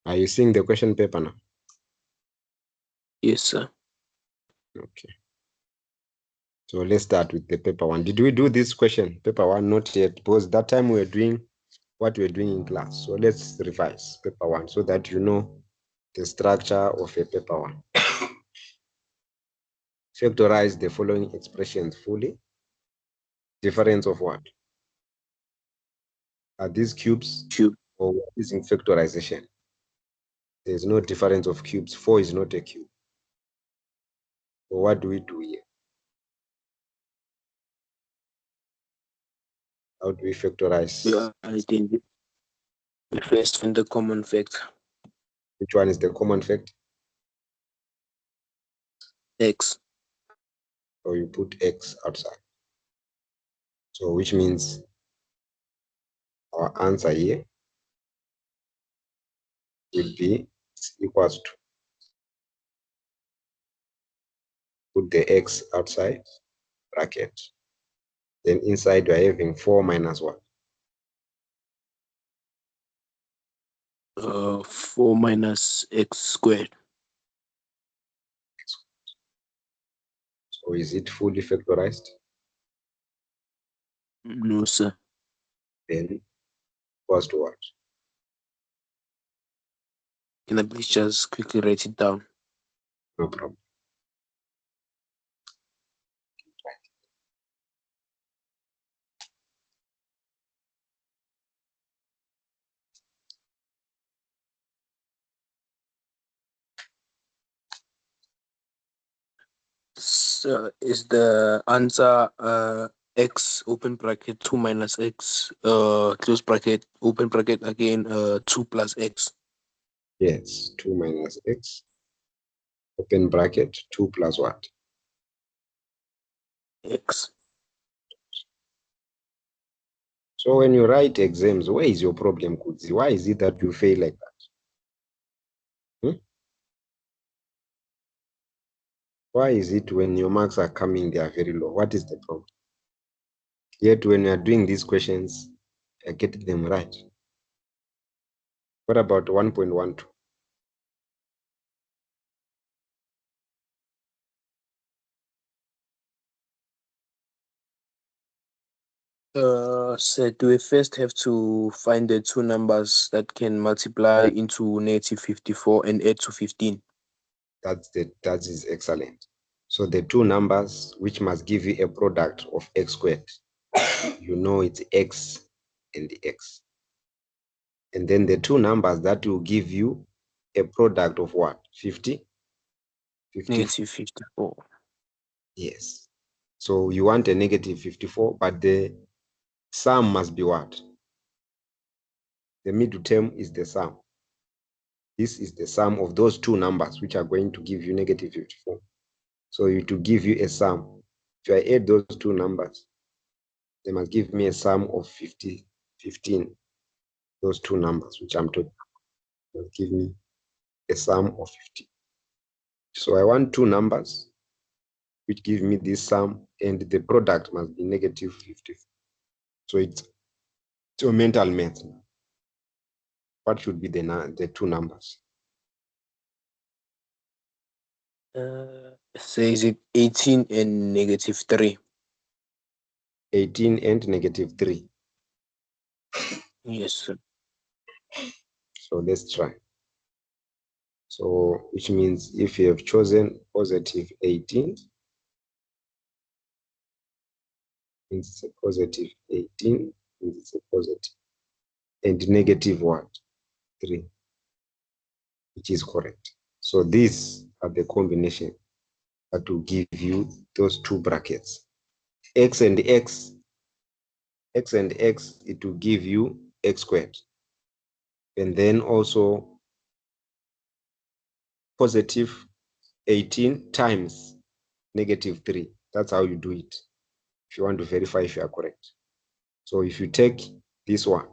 Are you seeing the question paper now? Yes, sir. Okay. So let's start with the paper one. Did we do this question? Paper one, not yet, because that time we were doing what we're doing in class. So let's revise paper one so that you know the structure of a paper one. Factorize the following expressions fully. Difference of what? Are these cubes Cube. or using factorization? There's no difference of cubes. 4 is not a cube. So what do we do here? How do we factorize? We first find the common factor. Which one is the common factor? X. So you put X outside. So which means our answer here will be equals to, put the X outside bracket. Then inside we're having 4 minus what? 4 minus X squared. So is it fully factorized? No, sir. Then equals to what? Can I please just quickly write it down? No problem. So is the answer X open bracket 2 minus X close bracket open bracket again 2 plus X? Yes, 2 minus X, open bracket, 2 plus what? X. So when you write exams, where is your problem, Kudzi? Why is it that you fail like that? Why is it when your marks are coming, they are very low? What is the problem? Yet when you are doing these questions, I get them right. What about 1.12? So do we first have to find the two numbers that can multiply into negative 54 and add to 15? That is excellent. So the two numbers which must give you a product of x squared, you know it's x and x. And then the two numbers that will give you a product of what? 50? 50? Negative 54. Yes. So you want a negative 54, but the sum must be what? The middle term is the sum. This is the sum of those two numbers which are going to give you negative 54. So to give you a sum, if I add those two numbers, they must give me a sum of 15. Those two numbers which I'm talking about must give me a sum of 50. So I want two numbers which give me this sum, and the product must be negative 54. So it's a mental math. What should be the two numbers? So is it 18 and negative 3? 18 and negative 3. Yes, sir. So let's try. So which means if you have chosen positive 18, means it's a positive 18, means it's a positive, and negative what? 3, which is correct. So these are the combination that will give you those two brackets. X and X, it will give you x squared. And then also positive 18 times negative 3. That's how you do it if you want to verify if you are correct. So if you take this one,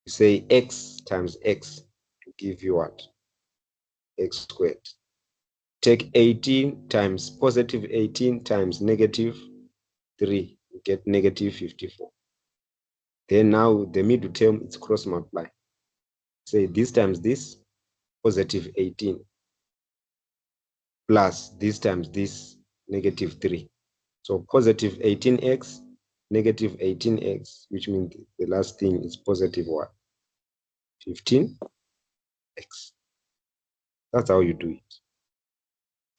you say x times x to give you what? X squared. Take 18 times positive 18 times negative 3, you get negative 54. Then now the middle term is cross multiply. say this times this, positive 18, plus this times this, negative 3. So positive 18x, negative 18x, which means the last thing is positive what? 15x. That's how you do it.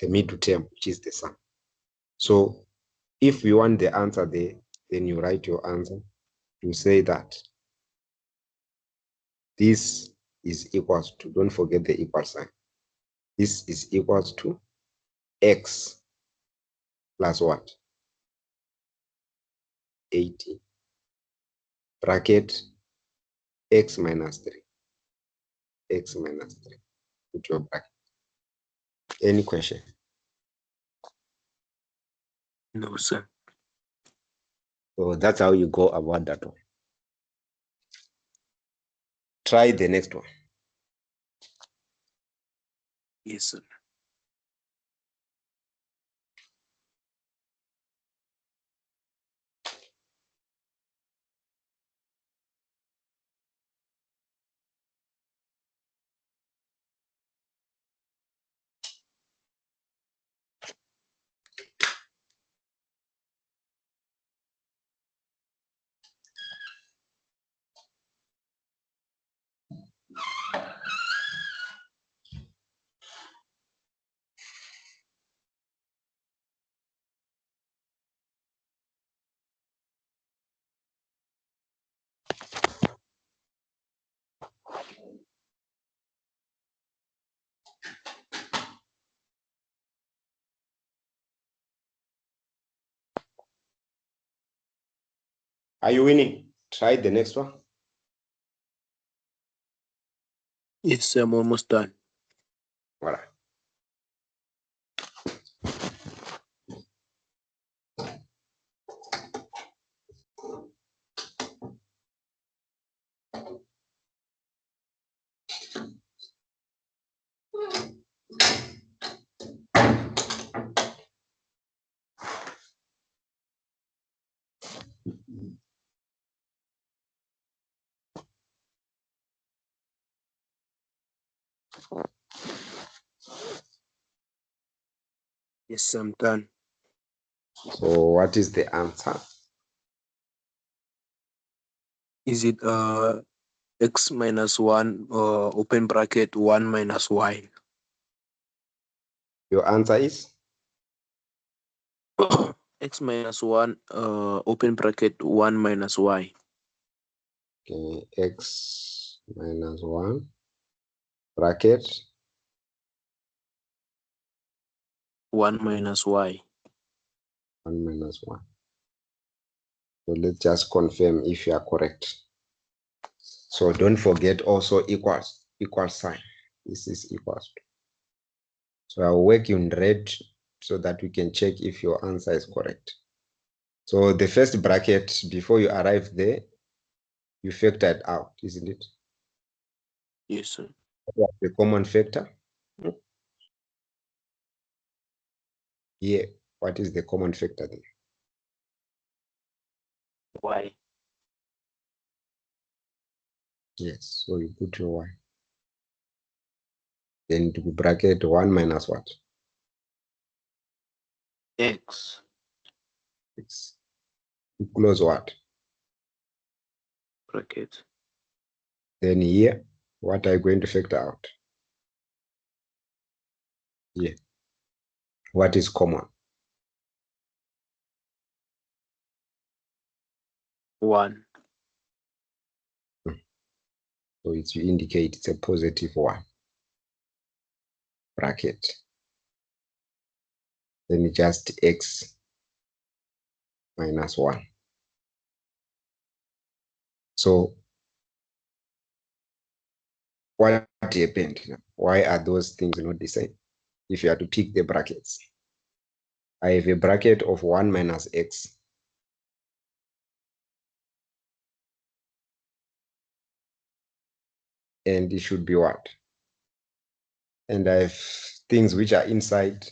The middle term, which is the sum. So if you want the answer there, then you write your answer. You say that this is equals to, don't forget the equal sign. This is equals to x plus what? 80, bracket x minus 3. X minus 3. Put your bracket. Any question? No, sir. So that's how you go about that one. Try the next one. Yes, sir. Are you winning? Try the next one. Yes, sir. I'm almost done. Voilà. Yes, sir. I'm done. So what is the answer? Is it x minus 1 open bracket 1 minus y? Your answer is? X minus 1 open bracket 1 minus y. Okay, x minus 1 bracket 1 minus y. 1 minus 1. So let's just confirm if you are correct. So don't forget also equals, equal sign. This is equals to. So I'll work in red so that we can check if your answer is correct. So the first bracket, before you arrive there, you factored out, isn't it? Yes, sir. The common factor? Yeah. What is the common factor there? Y. Yes. So you put your y. Then to bracket 1 minus what? X. X. You close what? Bracket. Then here, what are you going to factor out? Yeah. What is common? 1. So it's you indicate it's a positive 1. Bracket. Then just x minus 1. So what happened? Why are those things not the same? If you have to pick the brackets, I have a bracket of 1 minus x. And it should be what? And I have things which are inside,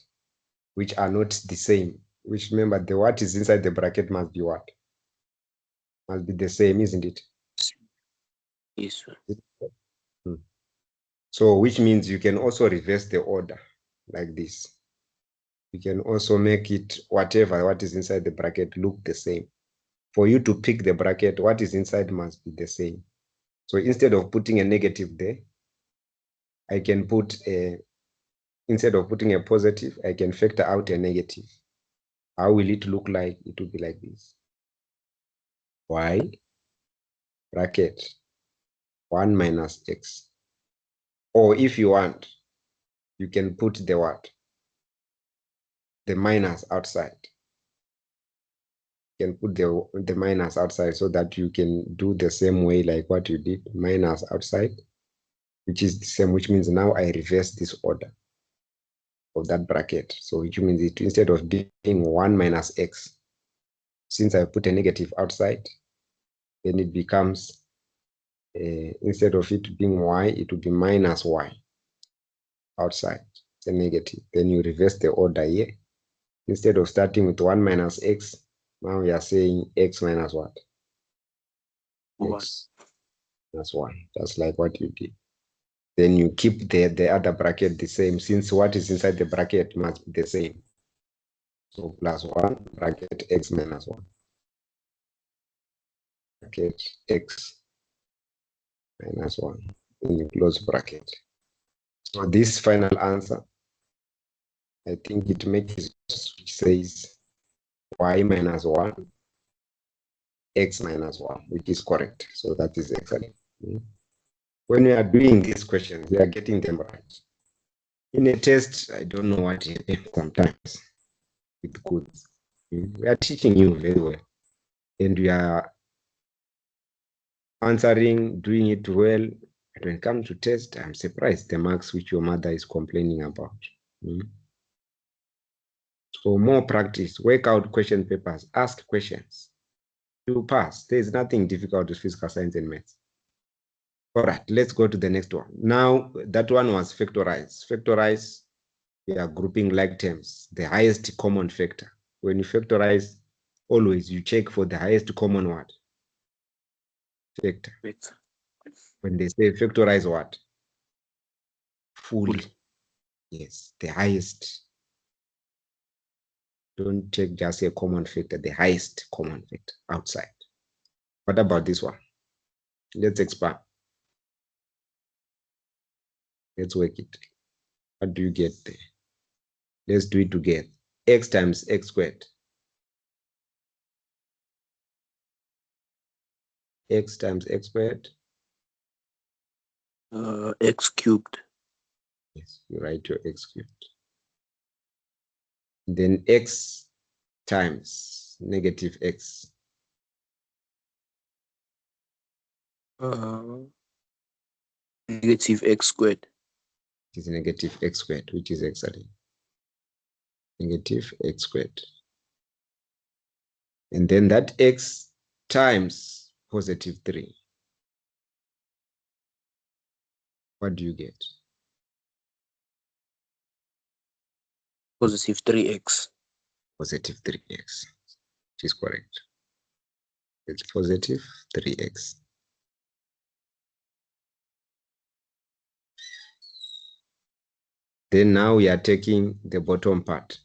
which are not the same. Which remember, the what is inside the bracket must be what? Must be the same, isn't it? Yes, sir. Hmm. So which means you can also reverse the order like this. You can also make it whatever, what is inside the bracket look the same. For you to pick the bracket, what is inside must be the same. So instead of putting a negative there, I can put a, instead of putting a positive, I can factor out a negative. How will it look like? It will be like this. Y bracket 1 minus x. Or if you want, you can put the what? The minus outside. You can put the minus outside so that you can do the same way like what you did, minus outside, which is the same, which means now I reverse this order of that bracket. So which means it, instead of being 1 minus x, since I put a negative outside, then it becomes, instead of it being y, it will be minus y outside. It's a negative. Then you reverse the order here. Instead of starting with 1 minus x, now we are saying x minus what? X minus 1. That's like what you did. Then you keep the other bracket the same, since what is inside the bracket must be the same. So plus 1 bracket x minus 1. Bracket x minus 1 in the close bracket. So this final answer, I think it makes, which says y minus 1, x minus 1, which is correct. So that is excellent. When we are doing these questions, we are getting them right. In a test, I don't know what happens sometimes with codes. We are teaching you very well, and we are answering, doing it well. But when it comes to test, I'm surprised the marks which your mother is complaining about. So more practice, work out question papers, ask questions. You pass. There's nothing difficult with physical science and maths. All right, let's go to the next one. Now, that one was factorize. Factorize, we are grouping like terms, the highest common factor. When you factorize, always you check for the highest common what? Factor. When they say factorize what? Fully. Yes, the highest. Don't take just a common factor, the highest common factor outside. What about this one? Let's expand. Let's work it. What do you get there? Let's do it together. X times x squared. X times x squared. X cubed. Yes, you write your x cubed. Then x times negative x. Negative x squared. It is negative x squared, which is excellent. Negative x squared. And then that x times positive 3. What do you get? Positive 3x. Positive 3x, which is correct. It's positive 3x. Then now we are taking the bottom part.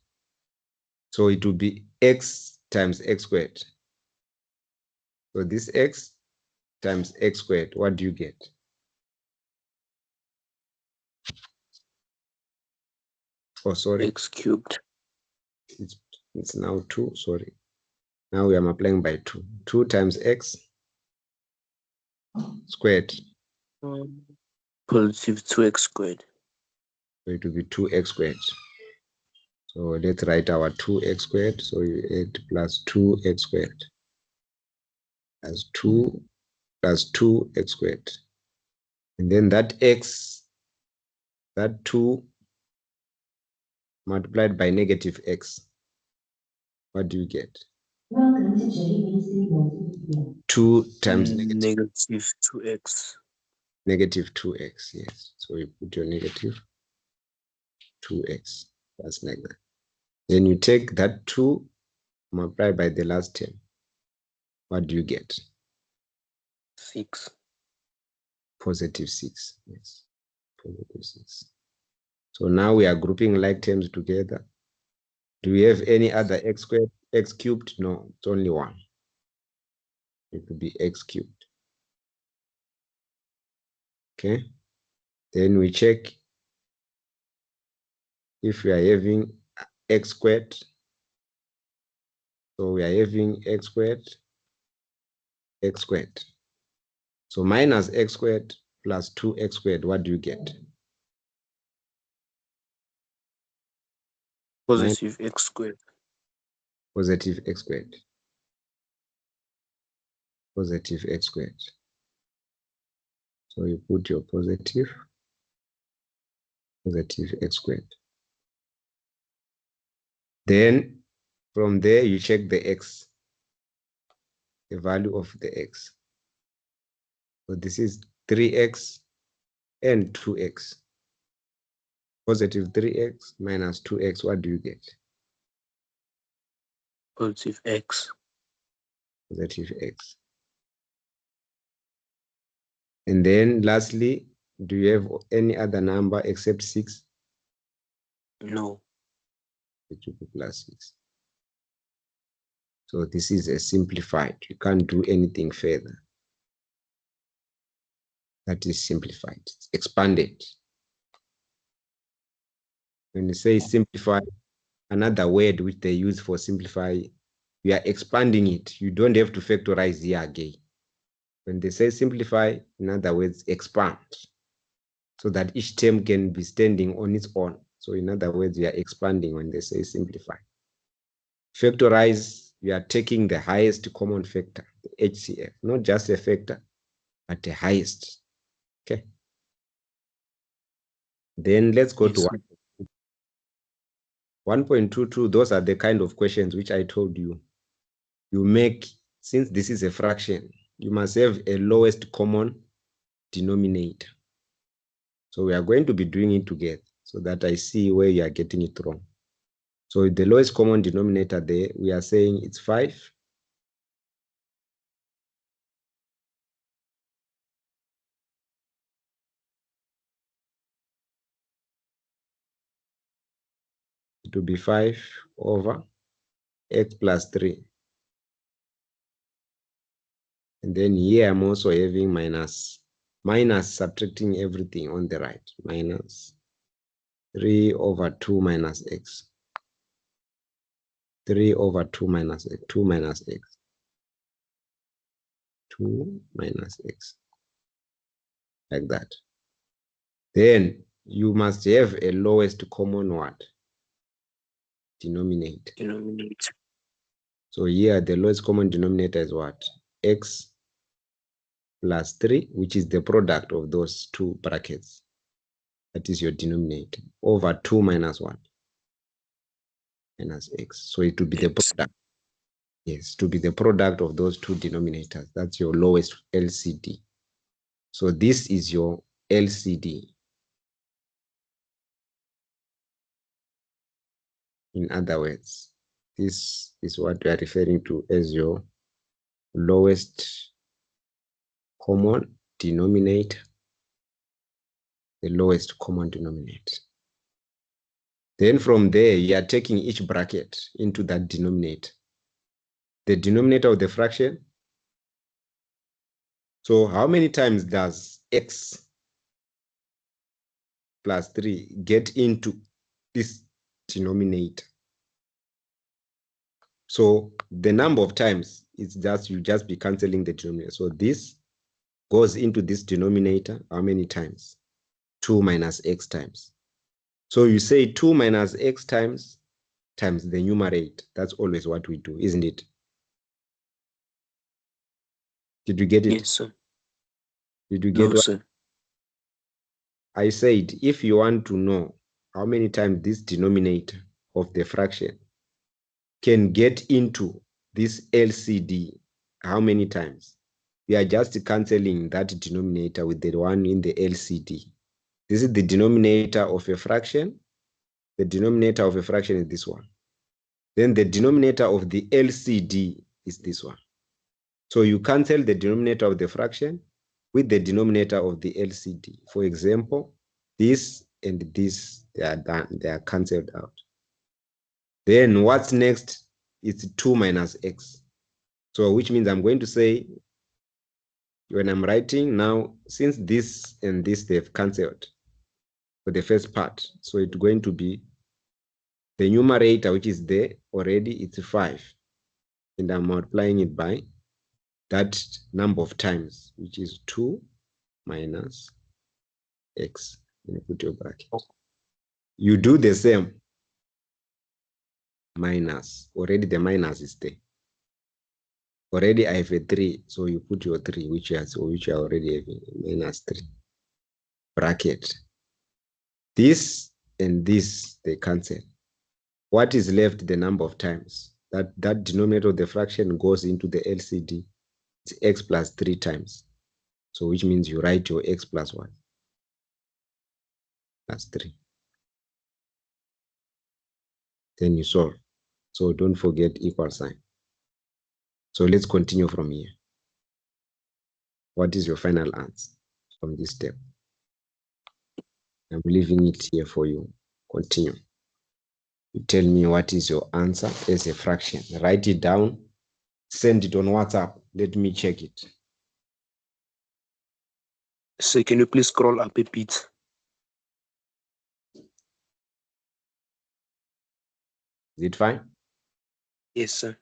So it will be x times x squared. So this x times x squared, what do you get? Oh, sorry. X cubed. It's now 2, sorry. Now we are multiplying by 2. 2 times x squared. Positive 2x squared. So it will be 2x squared. So let's write our 2x squared. So you add plus 2x squared. As 2 plus 2x squared. And then that x, that 2 multiplied by negative x. What do you get? 2 times negative 2x. Negative 2x, yes. So you put your negative 2x. That's like that. Then you take that 2 multiplied by the last term. What do you get? 6. Positive 6, yes. positive 6. So now we are grouping like terms together. Do we have any other x squared, x cubed? No, it's only one. It could be x cubed. Okay. Then we check if we are having x squared. So we are having x squared, x squared. So minus x squared plus 2x squared, what do you get? Positive x squared. Positive x squared. Positive x squared. So you put your positive x squared. Then from there you check the x, the value of the x. So this is 3x and 2x. Positive 3x minus 2x, what do you get? Positive x. Positive x. And then lastly, do you have any other number except 6? No. It will be plus 6. So this is a simplified. You can't do anything further. That is simplified. It's expanded. When you say simplify, another word which they use for simplify, we are expanding it. You don't have to factorize here again. When they say simplify, in other words, expand, so that each term can be standing on its own. So in other words, we are expanding when they say simplify. Factorize, we are taking the highest common factor, the HCF, not just a factor, but the highest. Okay. Then let's go to 1.22. Those are the kind of questions which I told you. You make, since this is a fraction, you must have a lowest common denominator. So we are going to be doing it together so that I see where you are getting it wrong. So the lowest common denominator there, we are saying it's 5. It will be 5 over x plus 3. And then here I'm also having minus subtracting everything on the right, minus 3 over 2 minus x. 3 over 2 minus x, 2 minus x. 2 minus x. Like that. Then you must have a lowest common what? Denominator. So here the lowest common denominator is what? X plus 3, which is the product of those two brackets. That is your denominator. Over 2 minus 1? Minus x. So it will be the product. Yes, to be the product of those two denominators. That's your lowest LCD. So this is your LCD. In other words, this is what we are referring to as your lowest common denominator. The lowest common denominator. Then from there, you are taking each bracket into that denominator. The denominator of the fraction. So how many times does x plus 3 get into this denominator? So the number of times, it's just, you just be cancelling the denominator. So this goes into this denominator how many times? 2 minus x times. So you say 2 minus x times the numerator. That's always what we do, isn't it? Did you get it? Yes, sir. Did you get No, what sir. I said? If you want to know how many times this denominator of the fraction can get into this LCD, how many times? We are just cancelling that denominator with the one in the LCD. This is the denominator of a fraction. The denominator of a fraction is this one. Then the denominator of the LCD is this one. So you cancel the denominator of the fraction with the denominator of the LCD. For example, This and this, they are done, they are cancelled out. Then what's next? It's 2 minus x. So which means I'm going to say, when I'm writing now, since this and this, they've cancelled for the first part. So it's going to be the numerator, which is there already, it's 5. And I'm multiplying it by that number of times, which is 2 minus x. Let me put your bracket. You do the same. Minus. Already the minus is there. Already I have a 3, so you put your 3, which I already have minus 3. Bracket. This and this, they cancel. What is left? The number of times. That denominator of the fraction goes into the LCD. It's x plus 3 times. So which means you write your x plus 1. Plus 3. Then you solve. So don't forget equal sign. So let's continue from here. What is your final answer from this step? I'm leaving it here for you. Continue. You tell me what is your answer as a fraction. Write it down. Send it on WhatsApp. Let me check it. So can you please scroll up a bit? Is it fine? Yes, sir.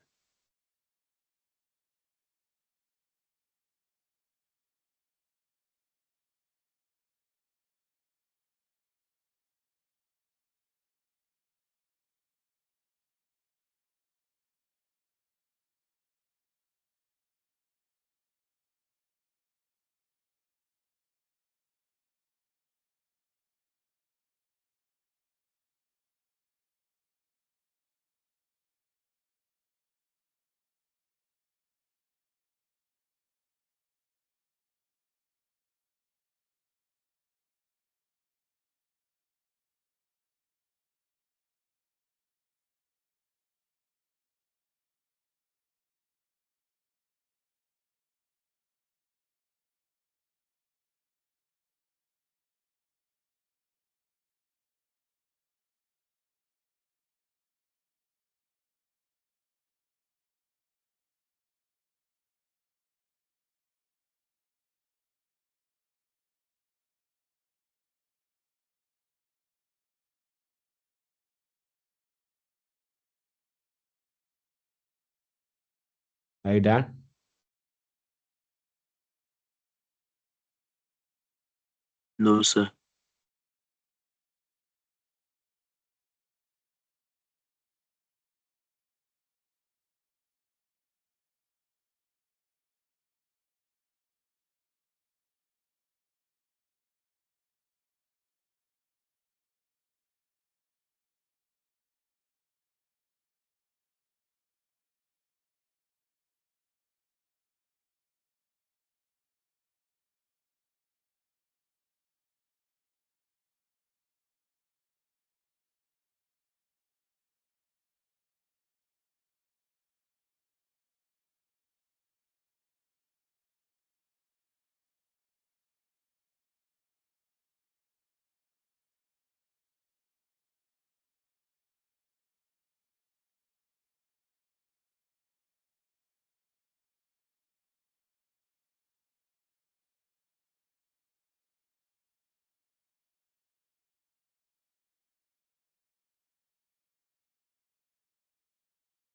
Are you done? No, sir.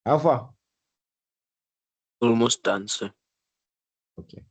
How far? Almost done, sir. Okay.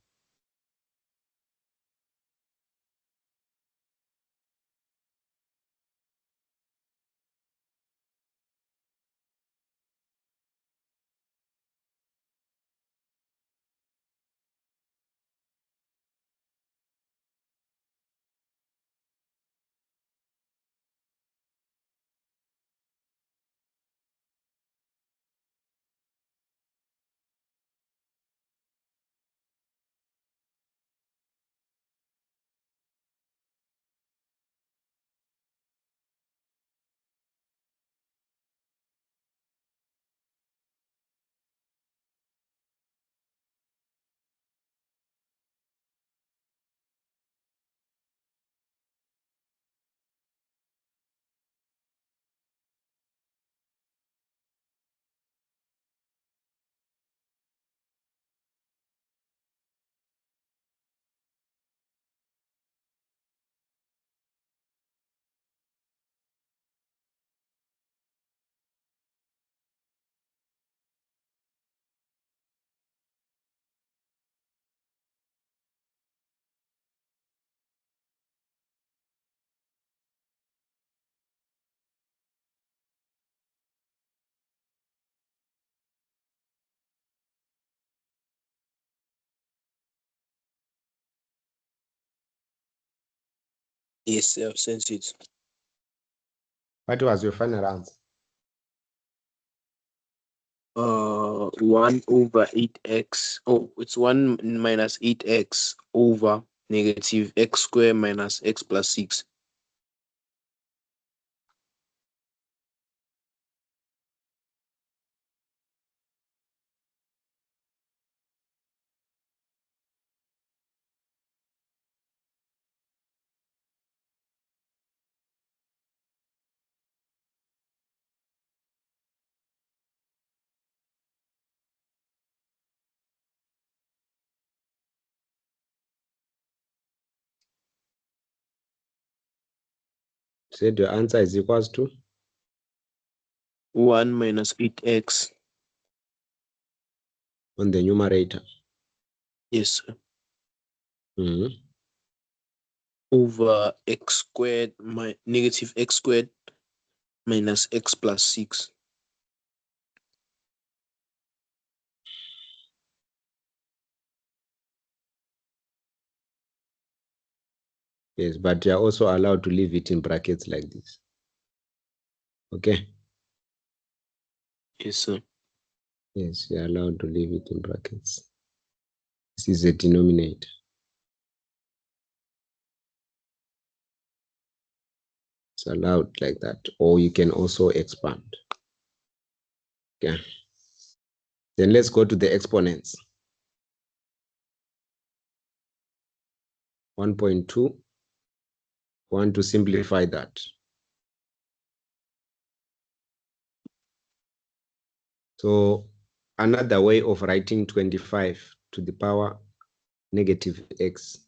Yes, I've sent it. What was your final answer? 1 over 8x. Oh, it's 1 minus 8x over negative x squared minus x plus 6. Said your answer is equals to 1 minus 8x. on the numerator. Yes, sir. Mhm. Over x squared negative x squared minus x plus 6. Yes, but you're also allowed to leave it in brackets like this. Okay. Yes, sir. Yes, you're allowed to leave it in brackets. This is a denominator. It's allowed like that, or you can also expand. Okay. Then let's go to the exponents. 1.2. Want to simplify that. So another way of writing 25 to the power negative x,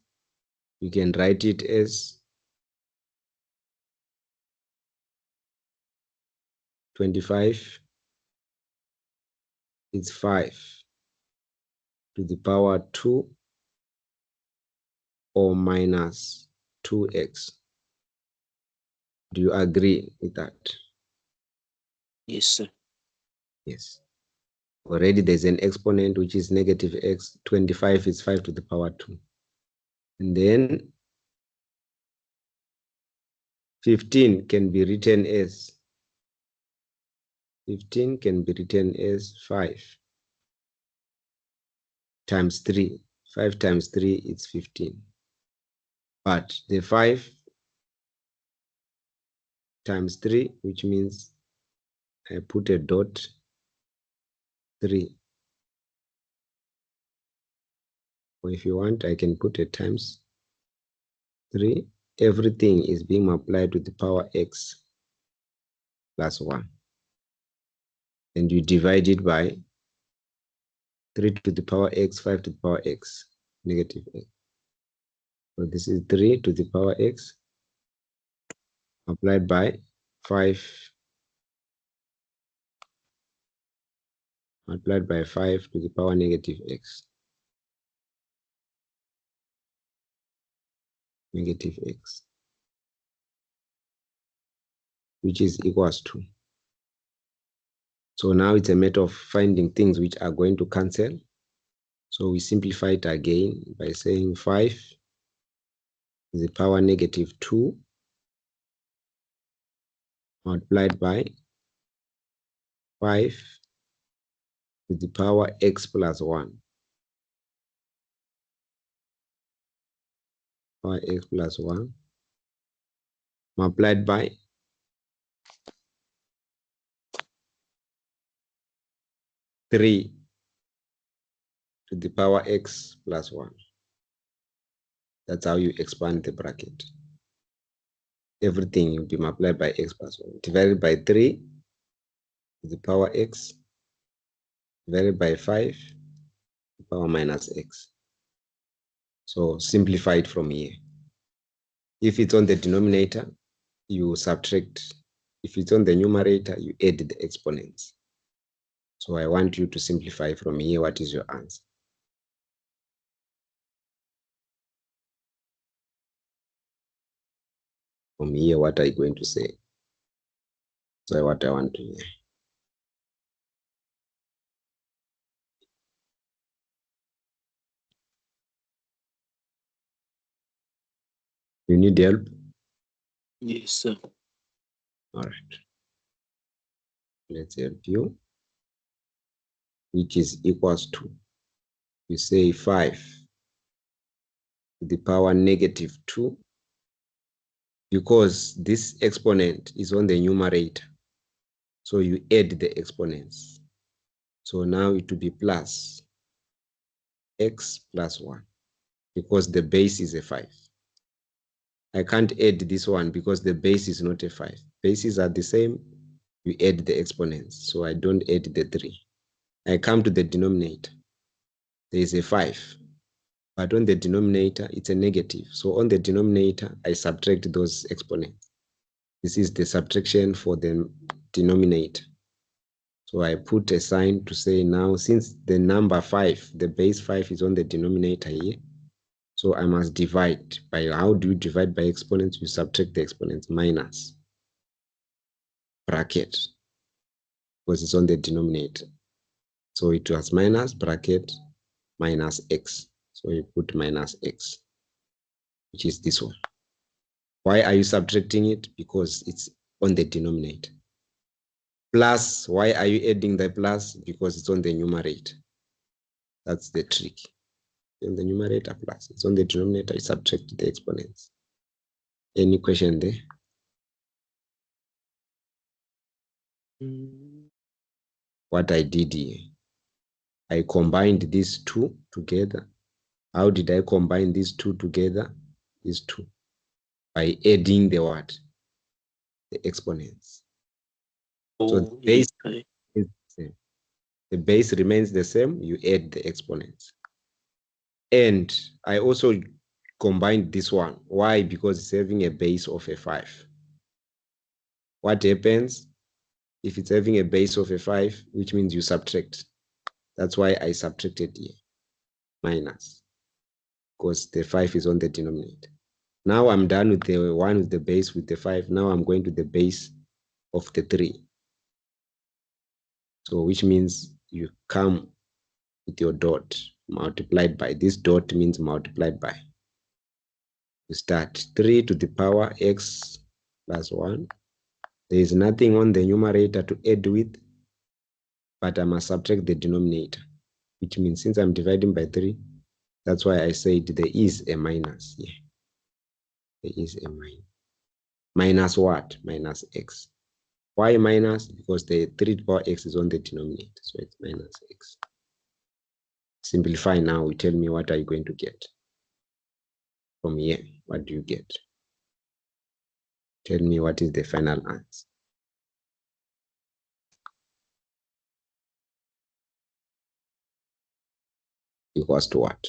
you can write it as 25 is 5 to the power 2 or minus 2x. Do you agree with that? Yes, sir. Yes. Already there's an exponent which is negative x. 25 is 5 to the power 2. And then 15 can be written as 5 times 3. 5 times 3 is 15. But the 5 times 3, which means I put a dot 3. Or if you want, I can put a times 3. Everything is being multiplied to the power x plus 1. And you divide it by 3 to the power x, 5 to the power x, negative x. So this is 3 to the power x multiplied by 5 multiplied by 5 to the power negative x. Negative x, which is equals to. So now it's a matter of finding things which are going to cancel. So we simplify it again by saying 5 to the power negative 2 multiplied by 5 to the power x plus 1. Power x plus 1 multiplied by 3 to the power x plus 1. That's how you expand the bracket. Everything will be multiplied by x plus 1. Divided by 3 to the power x, divided by 5 to the power minus x. So simplify it from here. If it's on the denominator, you subtract. If it's on the numerator, you add the exponents. So I want you to simplify from here. What is your answer? From here, what are you going to say? So what I want to hear. You need help? Yes, sir. All right. Let's help you, which is equals to, you say 5 to the power negative 2, because this exponent is on the numerator. So you add the exponents. So now it will be plus x plus 1, because the base is a 5. I can't add this one because the base is not a 5. Bases are the same, you add the exponents. So I don't add the 3. I come to the denominator. There is a 5, but on the denominator, it's a negative. So on the denominator, I subtract those exponents. This is the subtraction for the denominator. So I put a sign to say now, since the number 5, the base 5 is on the denominator here, so I must divide by, how do you divide by exponents? You subtract the exponents, minus bracket, because it's on the denominator. So it was minus bracket minus x. So you put minus x, which is this one. Why are you subtracting it? Because it's on the denominator. Plus, why are you adding the plus? Because it's on the numerator. That's the trick. On the numerator plus, it's on the denominator, you subtract the exponents. Any question there? What I did here, I combined these two together. How did I combine these two together? These two, by adding the what? The exponents. So the base is the same. The base remains the same, you add the exponents. And I also combined this one. Why? Because it's having a base of a 5. What happens if it's having a base of a 5, which means you subtract? That's why I subtracted here, minus, because the 5 is on the denominator. Now I'm done with the one with the base with the 5. Now I'm going to the base of the 3. So which means you come with your dot multiplied by, this dot means multiplied by. You start 3 to the power x plus 1. There is nothing on the numerator to add with, but I must subtract the denominator, which means since I'm dividing by 3, that's why I said there is a minus here. There is a minus. Minus what? Minus x. Why minus? Because the 3 to the power x is on the denominator, so it's minus x. Simplify now, tell me what are you going to get from here? What do you get? Tell me what is the final answer. Equals to what?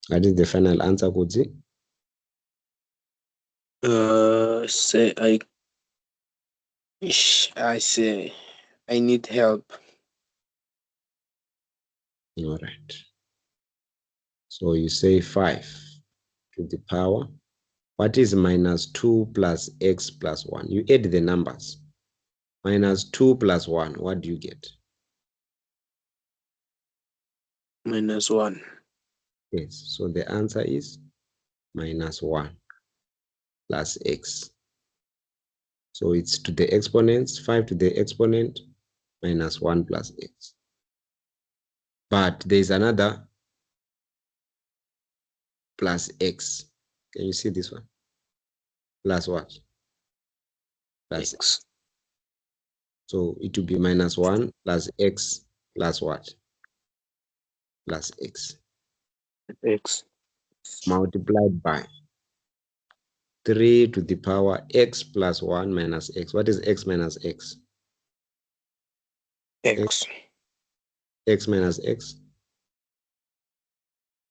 What is the final answer, Kudzi? Say I say I need help. All right. So you say 5 to the power. What is minus 2 plus x plus 1? You add the numbers. Minus 2 plus 1, what do you get? Minus 1. Yes, so the answer is minus 1 plus x. So it's to the exponents, 5 to the exponent, minus 1 plus x. But there's another plus x. Can you see this one? Plus what? Plus X. So it will be minus 1 plus x plus what? Plus x. X. Multiplied by 3 to the power x plus 1 minus x. What is x minus x? X. X minus x.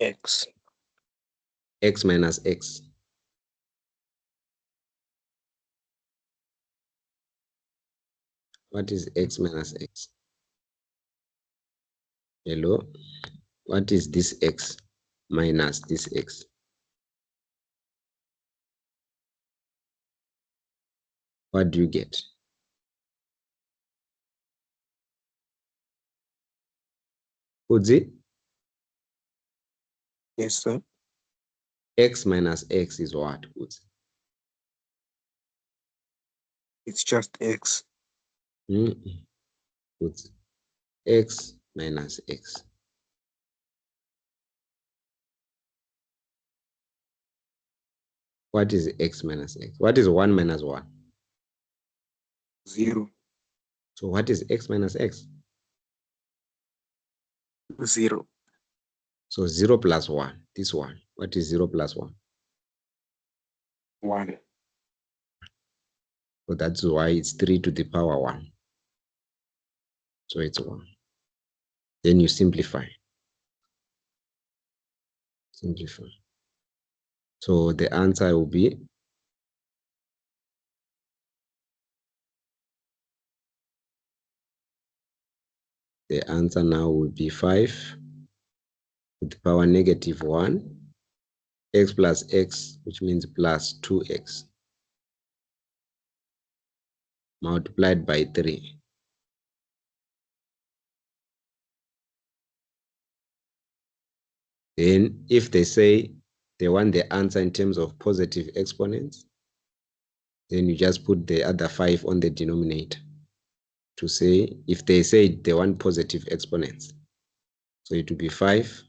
X. X minus x. What is x minus x? Hello, what is this x minus this x? What do you get? Udzi, Yes, sir. x minus x is what? Udzi? It's just X. Udzi, x minus x. What is x minus x? What is 1 minus 1? 0. So what is x minus x? 0. So 0 plus 1, this one. What is 0 plus 1? 1. So that's why it's 3 to the power 1. So it's 1. Then you simplify. Simplify. So the answer will be the answer now will be 5 to the power negative 1, x plus x, which means plus 2x, multiplied by 3. Then if they say they want the answer in terms of positive exponents, then you just put the other 5 on the denominator to say, if they say they want positive exponents. So it will be 5 to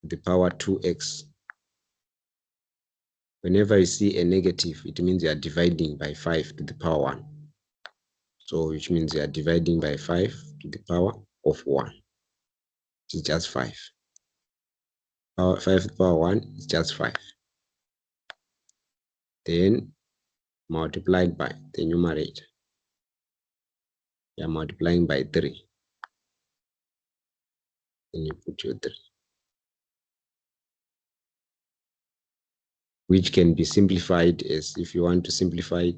the power 2x. Whenever you see a negative, it means you are dividing by 5 to the power 1. So which means you are dividing by 5 to the power of 1. It's just 5. 5 to the power 1 is just 5. Then multiplied by the numerator. You are multiplying by 3. Then you put your 3. Which can be simplified as, if you want to simplify it,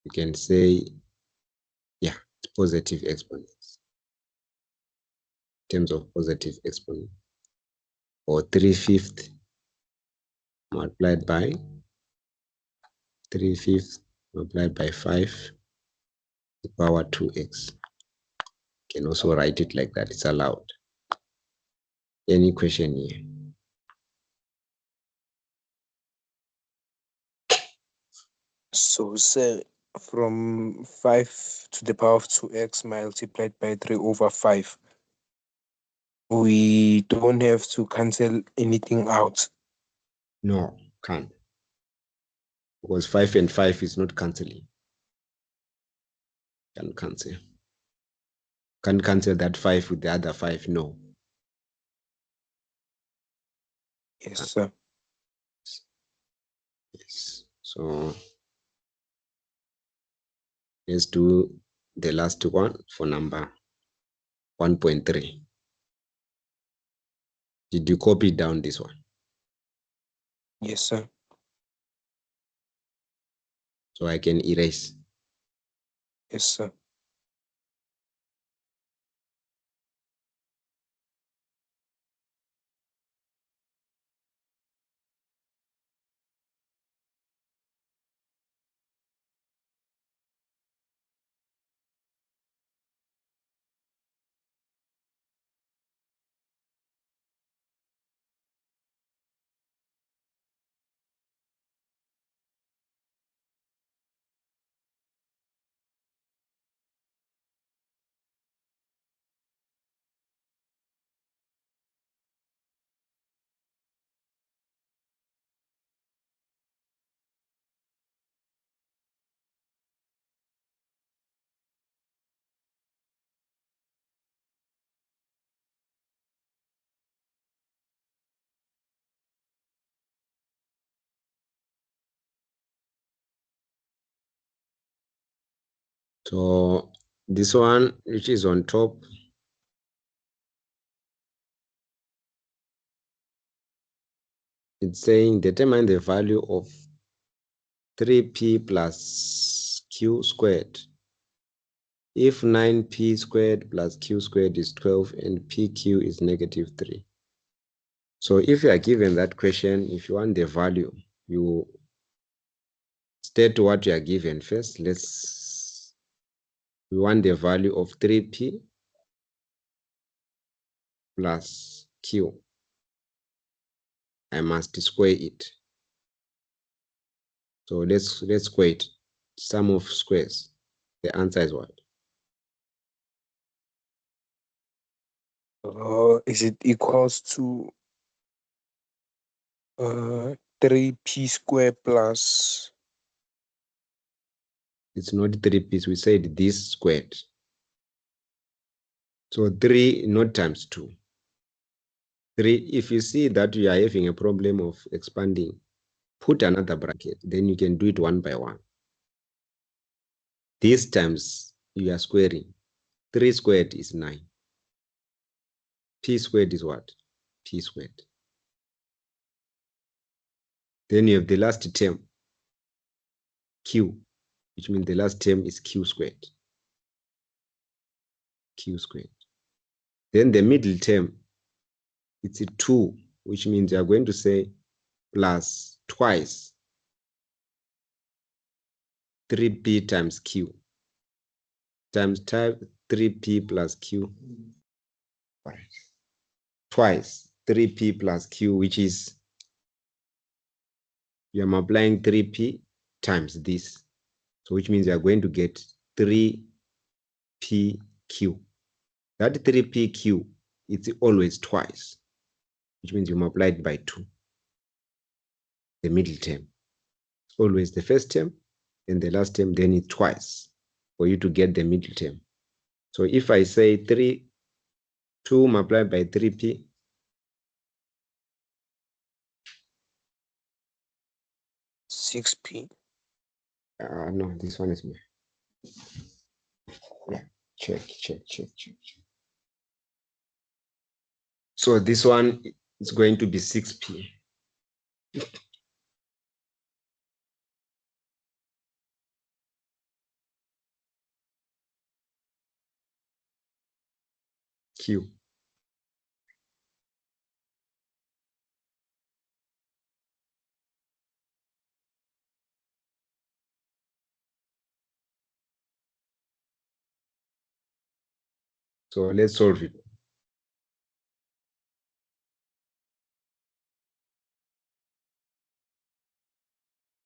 you can say, yeah, it's positive exponents. In terms of positive exponent. Or 3/5 multiplied by 3/5 multiplied by 5 to the power 2x. You can also write it like that, it's allowed. Any question here? So, sir, from 5 to the power of 2x multiplied by 3 over 5, we don't have to cancel anything out. No, can't. Because 5 and 5 is not cancelling. Can't cancel. Can't cancel that 5 with the other 5, no. Yes, sir. Yes. So let's do the last one for number 1.3. Did you copy down this one? Yes, sir. So I can erase. Yes, sir. So this one, which is on top, it's saying determine the value of 3p plus q squared if 9p squared plus q squared is 12 and pq is -3. So if you are given that question, if you want the value, you state what you are given first. We want the value of 3p plus q. I must square it. So let's square it. Sum of squares. The answer is what? Is it equals to 3p squared plus It's not 3p. We said this squared. So 3 not times 2. 3, if you see that you are having a problem of expanding, put another bracket, then you can do it one by one. This times you are squaring. 3 squared is 9. P squared is what? P squared. Then you have the last term, q, which means the last term is q squared. Q squared. Then the middle term, it's a 2, which means you are going to say plus twice 3p times q times 3p plus q. Twice 3p plus q, which is you are multiplying 3p times this. So which means you are going to get 3pq. That 3pq, it's always twice, which means you multiply it by 2. The middle term. It's always the first term and the last term, then it's twice for you to get the middle term. So if I say 2 multiplied by 3p, (6p). No, this one is me. Yeah, check. So this one is going to be 6p. Q. So let's solve it.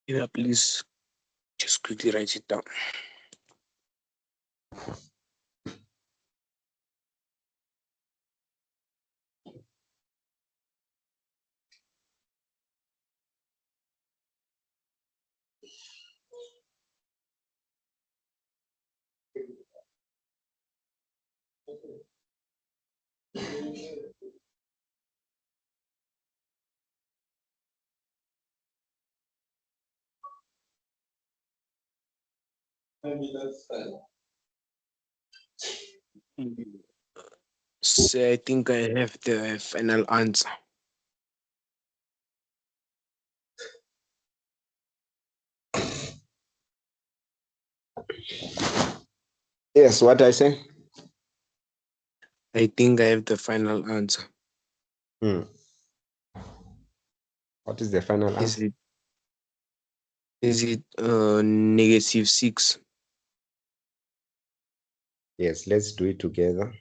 Yeah, please just quickly write it down. So I think I have the final answer. Yes, what I say? I think I have the final answer. What is the final answer? Is it -6? Yes, let's do it together.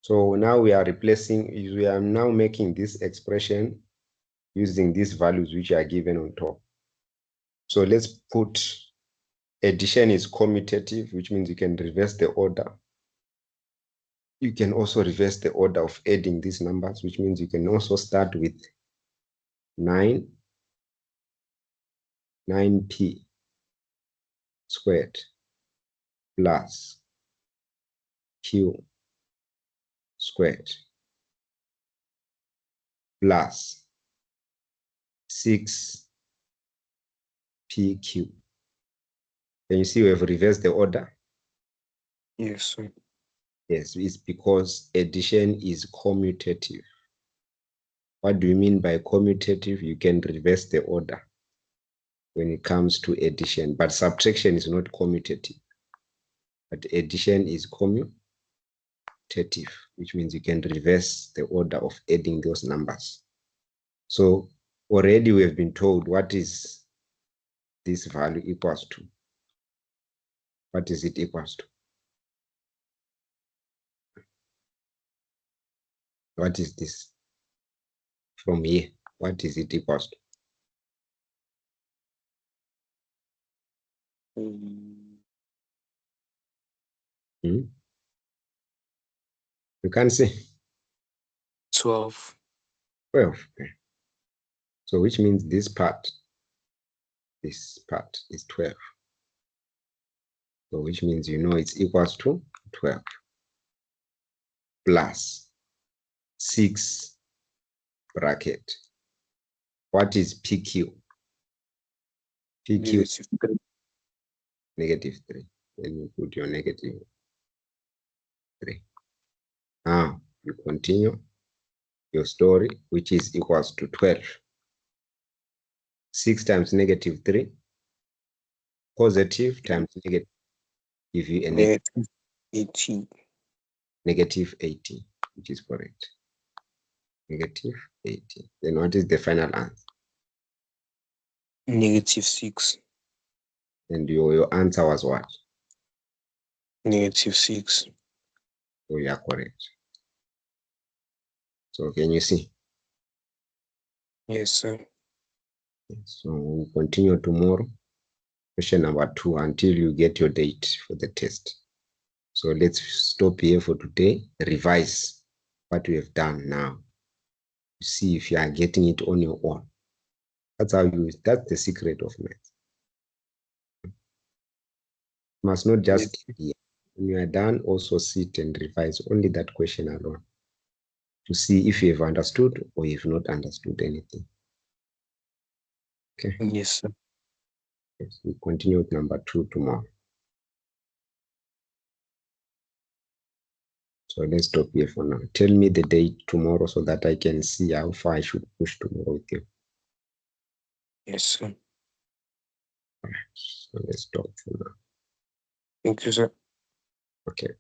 So now we are now making this expression using these values which are given on top. So let's put addition is commutative, which means you can reverse the order. You can also reverse the order of adding these numbers, which means you can also start with 9p squared plus q squared plus 6pq. Can you see we have reversed the order? Yes, sir. Yes, it's because addition is commutative. What do you mean by commutative? You can reverse the order. when it comes to addition, but subtraction is not commutative. But addition is commutative, which means you can reverse the order of adding those numbers. So already we have been told what is this value equals to. What is it equals to? What is this? From here, what is it equals to? You can say 12. 12. Okay. So which means this part is 12. So which means you know it's equals to 12 plus 6 bracket. What is PQ? PQ is -3. Then you put your -3. Now you continue your story, which is equals to 12. 6 times -3, positive times negative, give you a Negative 18. -18, which is correct. -18. Then what is the final answer? -6. And your answer was what? -6. So you are correct. So can you see? Yes, sir. So we'll continue tomorrow. Question number 2 until you get your date for the test. So let's stop here for today. Revise what we have done now. See if you are getting it on your own. That's that's the secret of math. You must not just hear. When you are done, also sit and revise only that question alone to see if you have understood or you have not understood anything. Okay. Yes, sir. Yes, we continue with number 2 tomorrow. So let's stop here for now. Tell me the date tomorrow so that I can see how far I should push tomorrow with you. Yes, sir. All right. So let's stop for now. Thank you, sir. Okay.